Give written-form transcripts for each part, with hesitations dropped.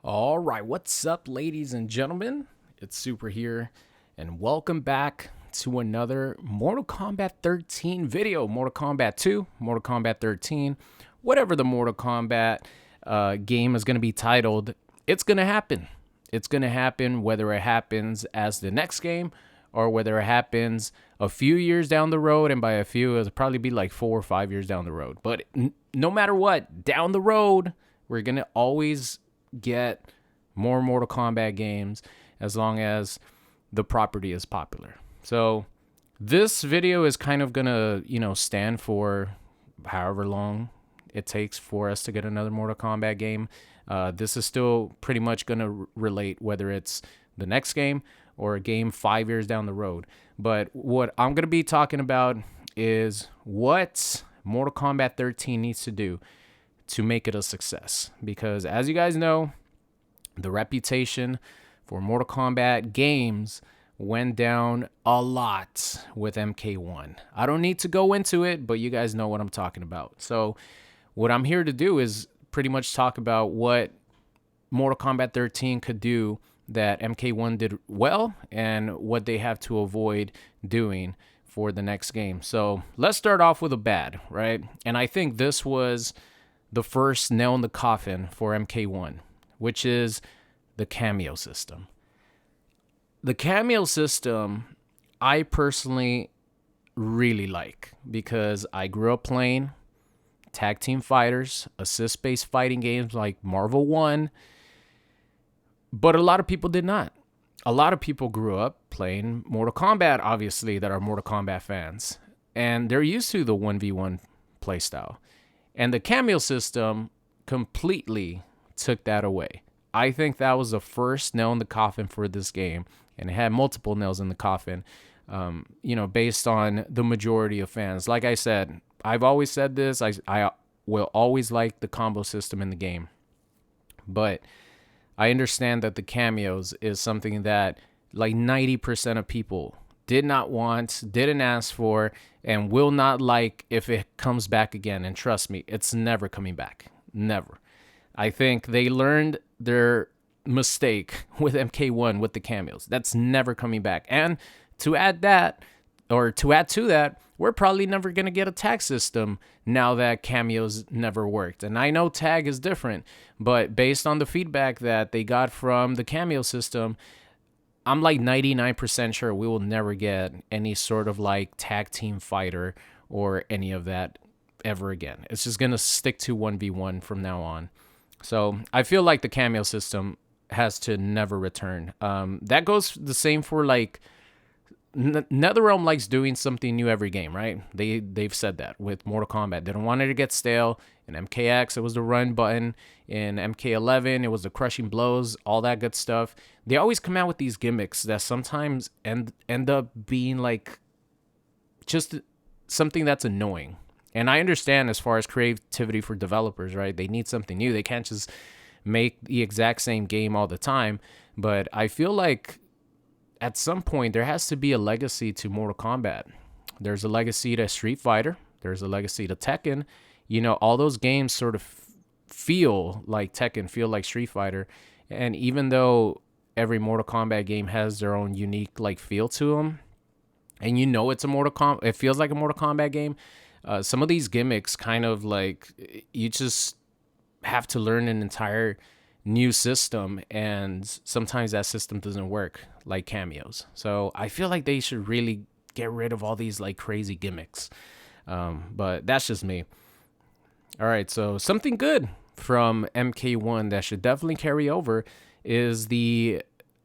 All right, what's up, ladies and gentlemen? It's Super here, and welcome back to another Mortal Kombat 13 video. Mortal Kombat 2, Mortal Kombat 13, whatever the Mortal Kombat game is going to be titled, it's going to happen. It's going to happen whether it happens as the next game or whether it happens a few years down the road, and by a few, it'll probably be like 4 or 5 years down the road. But no matter what, down the road, we're going to always get more Mortal Kombat games as long as the property is popular. So this video is kind of gonna, stand for however long it takes for us to get another Mortal Kombat game. This is still pretty much gonna relate whether it's the next game or a game 5 years down the road. But what I'm gonna be talking about is what Mortal Kombat 13 needs to do to make it a success. Because as you guys know, the reputation for Mortal Kombat games went down a lot with MK1. I don't need to go into it, but you guys know what I'm talking about. So what I'm here to do is pretty much talk about what Mortal Kombat 13 could do that MK1 did well and what they have to avoid doing for the next game. So let's start off with a bad, right? And I think this was the first nail in the coffin for MK1, which is the cameo system. The cameo system, I personally really like because I grew up playing tag team fighters, assist-based fighting games like Marvel 1, but a lot of people did not. A lot of people grew up playing Mortal Kombat, obviously, that are Mortal Kombat fans, and they're used to the 1v1 playstyle. And the cameo system completely took that away. I think that was the first nail in the coffin for this game, and it had multiple nails in the coffin, based on the majority of fans. Like I said, I've always said this, I will always like the combo system in the game. But I understand that the cameos is something that like 90% of people did not want, didn't ask for, and will not like if it comes back again. And trust me, it's never coming back. Never. I think they learned their mistake with MK1 with the cameos. That's never coming back. And to add to that, we're probably never going to get a tag system now that cameos never worked. And I know tag is different, but based on the feedback that they got from the cameo system, I'm like 99% sure we will never get any sort of like tag team fighter or any of that ever again. It's just going to stick to 1v1 from now on. So I feel like the cameo system has to never return. That goes the same for like NetherRealm likes doing something new every game, right? They've said that with Mortal Kombat. They don't want it to get stale. In MKX, it was the run button. In MK11, it was the crushing blows, all that good stuff. They always come out with these gimmicks that sometimes end up being like just something that's annoying. And I understand as far as creativity for developers, right? They need something new. They can't just make the exact same game all the time. But I feel like at some point there has to be a legacy to Mortal Kombat. There's a legacy to Street Fighter. There's a legacy to Tekken. All those games sort of feel like Tekken, feel like Street Fighter. And even though every Mortal Kombat game has their own unique like feel to them, and it's a it feels like a Mortal Kombat game, some of these gimmicks kind of like you just have to learn an entire new system, and sometimes that system doesn't work, like cameos. So I feel like they should really get rid of all these like crazy gimmicks. But that's just me. All right, so something good from MK1 that should definitely carry over is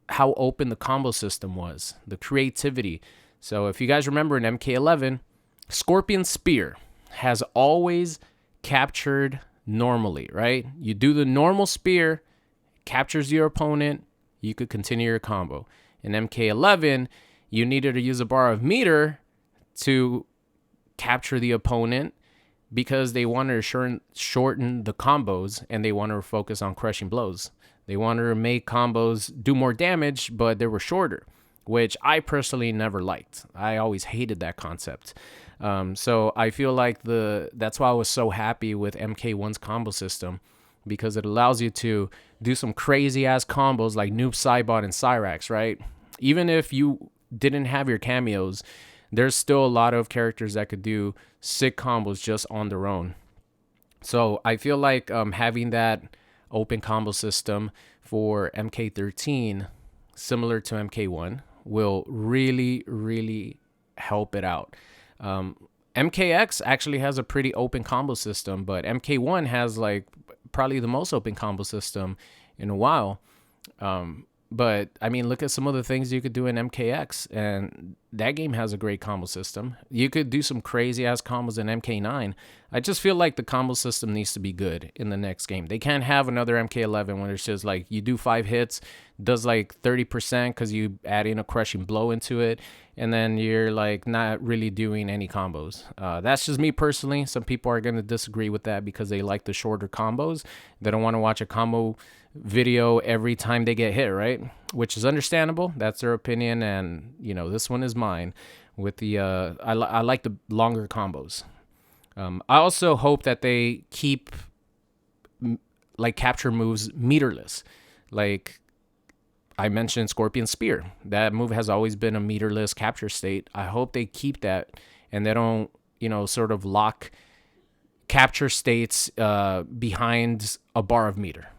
how open the combo system was, the creativity. So if you guys remember in MK11, Scorpion Spear has always captured normally, right? You do the normal spear, captures your opponent, you could continue your combo. In MK11, you needed to use a bar of meter to capture the opponent because they wanted to shorten the combos, and they wanted to focus on crushing blows. They wanted to make combos do more damage, but they were shorter, which I personally never liked. I always hated that concept. So I feel like that's why I was so happy with MK1's combo system, because it allows you to do some crazy ass combos like Noob Saibot and Cyrax, right? Even if you didn't have your cameos, there's still a lot of characters that could do sick combos just on their own. So I feel like having that open combo system for MK13, similar to MK1, will really, really help it out. MKX actually has a pretty open combo system, but MK1 has like probably the most open combo system in a while. But I mean, look at some of the things you could do in MKX, and that game has a great combo system. You could do some crazy ass combos in MK9. I just feel like the combo system needs to be good in the next game. They can't have another MK11 when it's just like you do 5 hits, does like 30% because you add in a crushing blow into it, and then you're like not really doing any combos. That's just me personally. Some people are going to disagree with that because they like the shorter combos. They don't want to watch a combo video every time they get hit, right? Which is understandable. That's their opinion, and you know, this one is mine. With the I like the longer combos. I also hope that they keep like capture moves meterless. Like I mentioned, Scorpion Spear. That move has always been a meterless capture state. I hope they keep that, and they don't, you know, sort of lock capture states behind a bar of meter.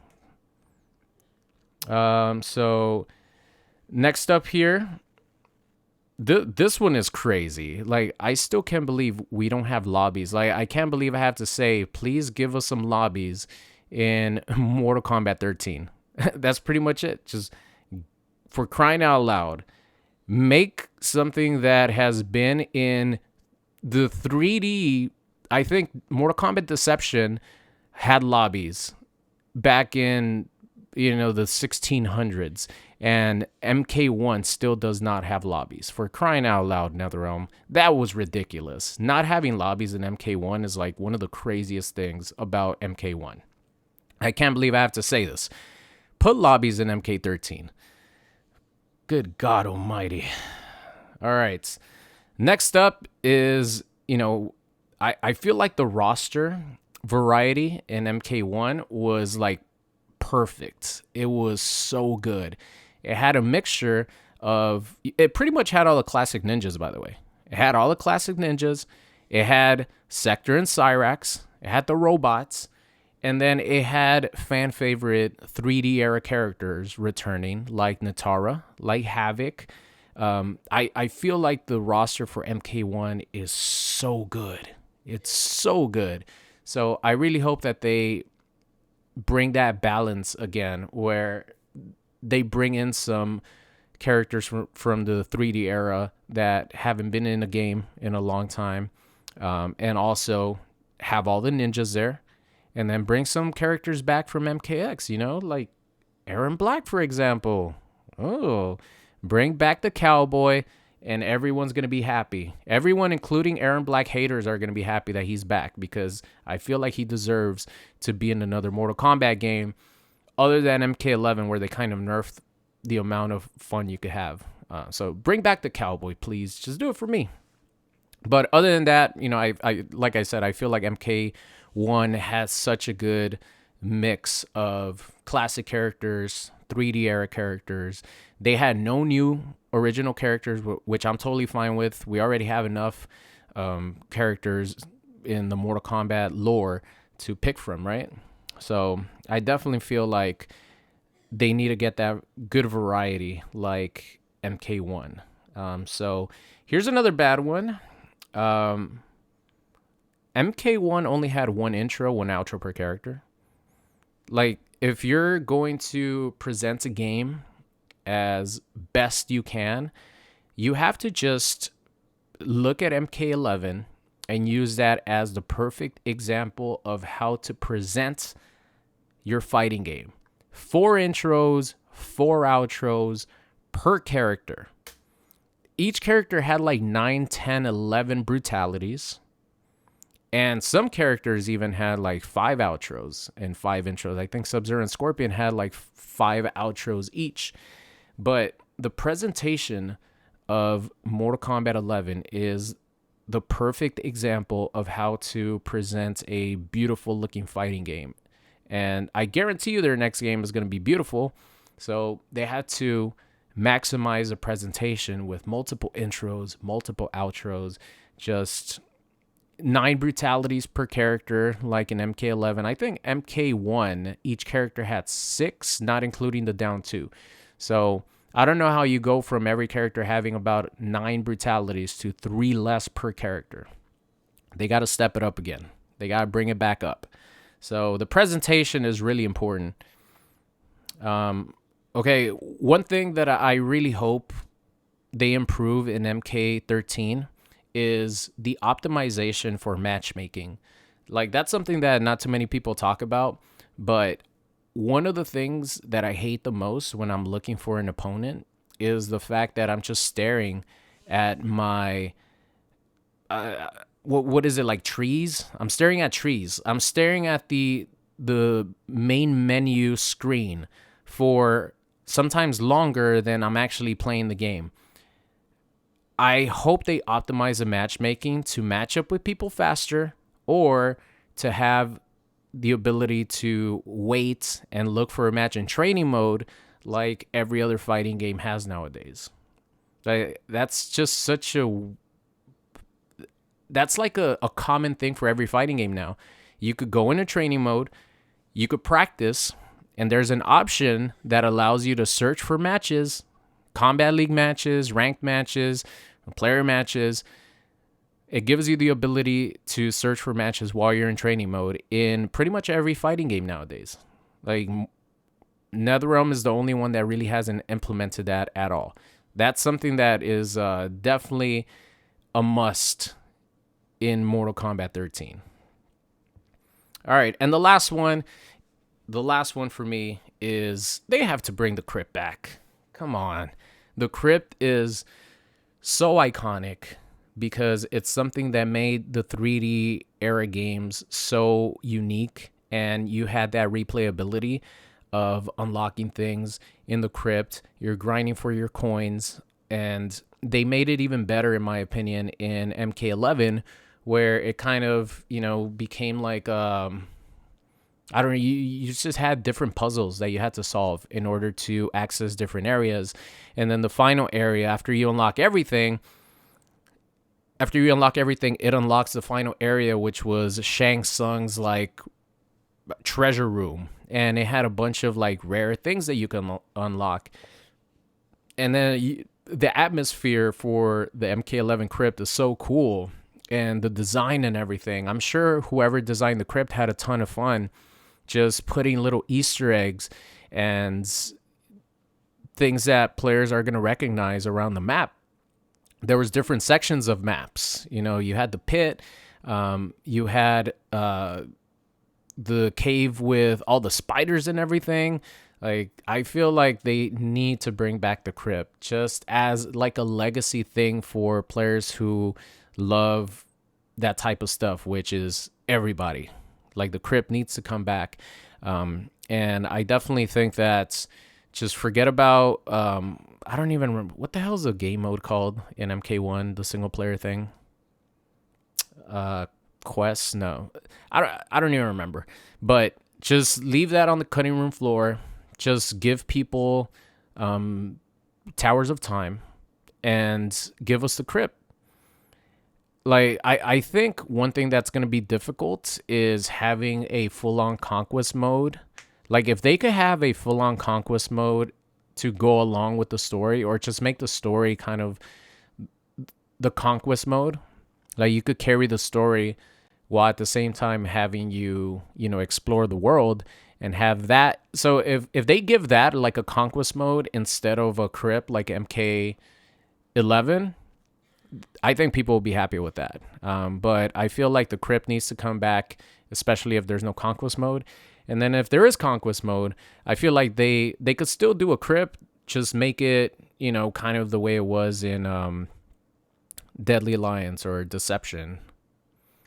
So next up here, this one is crazy. Like, I still can't believe we don't have lobbies. Like, I can't believe I have to say, please give us some lobbies in Mortal Kombat 13. That's pretty much it. Just for crying out loud, make something that has been in the 3D. I think Mortal Kombat Deception had lobbies back in, you know, the 1600s, and MK1 still does not have lobbies. For crying out loud, NetherRealm, that was ridiculous. Not having lobbies in MK1 is like one of the craziest things about MK1. I can't believe I have to say this. Put lobbies in MK13. Good God almighty. All right. Next up is, you know, I feel like the roster variety in MK1 was like perfect. It was so good. It had a mixture of, it pretty much had all the classic ninjas, by the way. It had all the classic ninjas. It had Sector and Cyrax. It had the robots. And then it had fan favorite 3D era characters returning, like Natara, like Havoc. I feel like the roster for MK1 is so good. It's so good. So I really hope that they bring that balance again, where they bring in some characters from the 3D era that haven't been in a game in a long time, and also have all the ninjas there, and then bring some characters back from MKX, you know, like Aaron Black, for example. Oh, bring back the cowboy, and everyone's going to be happy. Everyone, including Aaron Black haters, are going to be happy that he's back, because I feel like he deserves to be in another Mortal Kombat game other than MK11, where they kind of nerfed the amount of fun you could have. So bring back the cowboy, please. Just do it for me. But other than that, you know, I like I said, I feel like MK1 has such a good mix of classic characters, 3D era characters. They had no new original characters, which I'm totally fine with. We already have enough characters in the Mortal Kombat lore to pick from, right? So I definitely feel like they need to get that good variety like MK1. So here's another bad one. MK1 only had one intro, one outro per character. Like, if you're going to present a game as best you can, you have to just look at MK11 and use that as the perfect example of how to present your fighting game. 4 intros, 4 outros per character. Each character had like 9, 10, 11 brutalities. And some characters even had like 5 outros and 5 intros. I think Sub-Zero and Scorpion had like 5 outros each. But the presentation of Mortal Kombat 11 is the perfect example of how to present a beautiful looking fighting game. And I guarantee you their next game is going to be beautiful. So they had to maximize the presentation with multiple intros, multiple outros, just 9 brutalities per character, like in MK11. I think MK1, each character had 6, not including the down 2. So I don't know how you go from every character having about 9 brutalities to 3 less per character. They got to step it up again. They got to bring it back up. So the presentation is really important. Okay, one thing that I really hope they improve in MK13 is the optimization for matchmaking. Like, that's something that not too many people talk about, but one of the things that I hate the most when I'm looking for an opponent is the fact that I'm just staring at my what is it, like trees? I'm staring at trees. I'm staring at the main menu screen for sometimes longer than I'm actually playing the game. I hope they optimize the matchmaking to match up with people faster, or to have the ability to wait and look for a match in training mode like every other fighting game has nowadays. That's just such a... That's like a common thing for every fighting game now. You could go into training mode, you could practice, and there's an option that allows you to search for matches, combat league matches, ranked matches, player matches. It gives you the ability to search for matches while you're in training mode in pretty much every fighting game nowadays. Like, NetherRealm is the only one that really hasn't implemented that at all. That's something that is definitely a must in Mortal Kombat 13. All right, and the last one for me is they have to bring the krypt back. Come on. The krypt is so iconic because it's something that made the 3D era games so unique, and you had that replayability of unlocking things in the krypt. You're grinding for your coins, and they made it even better, in my opinion, in MK11, where it kind of, became like I don't know, you just had different puzzles that you had to solve in order to access different areas. And then the final area, after you unlock everything, it unlocks the final area, which was Shang Tsung's like treasure room. And it had a bunch of like rare things that you can unlock. And then the atmosphere for the MK11 krypt is so cool. And the design and everything. I'm sure whoever designed the krypt had a ton of fun just putting little Easter eggs and things that players are going to recognize around the map. There was different sections of maps. You had the pit, you had the cave with all the spiders and everything. Like, I feel like they need to bring back the krypt just as like a legacy thing for players who love that type of stuff, which is everybody. Like, the krypt needs to come back. And I definitely think that just forget about, I don't even remember, what the hell is the game mode called in MK1, the single player thing? Quests? No, I don't even remember. But just leave that on the cutting room floor. Just give people Towers of Time and give us the krypt. Like, I think one thing that's going to be difficult is having a full-on conquest mode. Like, if they could have a full-on conquest mode to go along with the story, or just make the story kind of the conquest mode. Like, you could carry the story while at the same time having you explore the world and have that. So if they give that like a conquest mode instead of a krypt like MK11, I think people will be happy with that. But I feel like the krypt needs to come back, especially if there's no conquest mode. And then if there is conquest mode, I feel like they could still do a krypt, just make it, kind of the way it was in Deadly Alliance or Deception,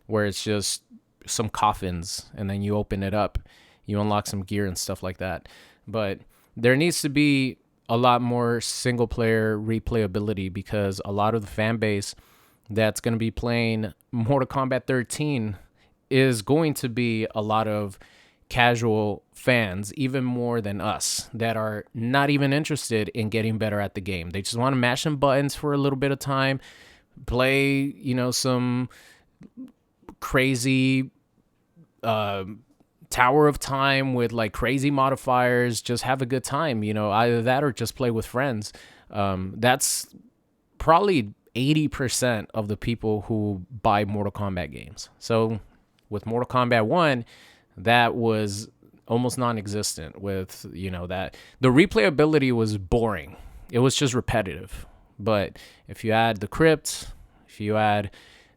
where it's just some coffins and then you open it up, you unlock some gear and stuff like that. But there needs to be a lot more single player replayability, because a lot of the fan base that's going to be playing Mortal Kombat 13 is going to be a lot of casual fans, even more than us, that are not even interested in getting better at the game. They just want to mash some buttons for a little bit of time, play, some crazy Tower of Time with like crazy modifiers, just have a good time, either that or just play with friends. That's probably 80% of the people who buy Mortal Kombat games. So with Mortal Kombat 1, that was almost non-existent. With that the replayability was boring, it was just repetitive. But if you add the krypt, if you add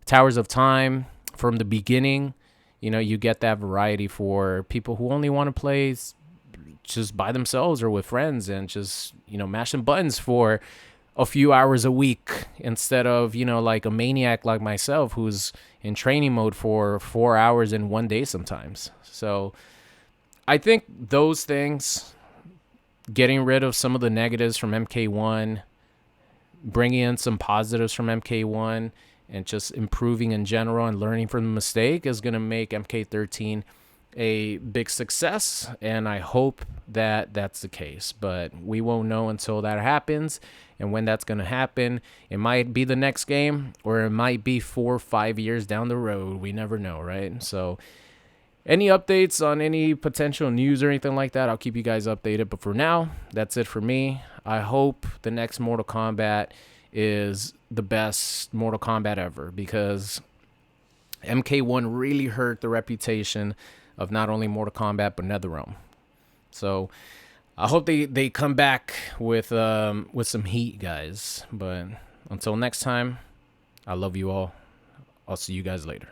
Towers of Time from the beginning, you get that variety for people who only want to play just by themselves or with friends, and just mash some buttons for a few hours a week, instead of like a maniac like myself who's in training mode for 4 hours in one day sometimes. So I think those things, getting rid of some of the negatives from MK1, bringing in some positives from MK1, and just improving in general and learning from the mistake, is going to make MK13 a big success. And I hope that that's the case, but we won't know until that happens. And when that's going to happen, it might be the next game, or it might be 4 or 5 years down the road. We never know, right? So any updates on any potential news or anything like that, I'll keep you guys updated. But for now, that's it for me. I hope the next Mortal Kombat is the best Mortal Kombat ever, because MK1 really hurt the reputation of not only Mortal Kombat but NetherRealm. So I hope they come back with some heat, guys. But until next time, I love you all. I'll see you guys later.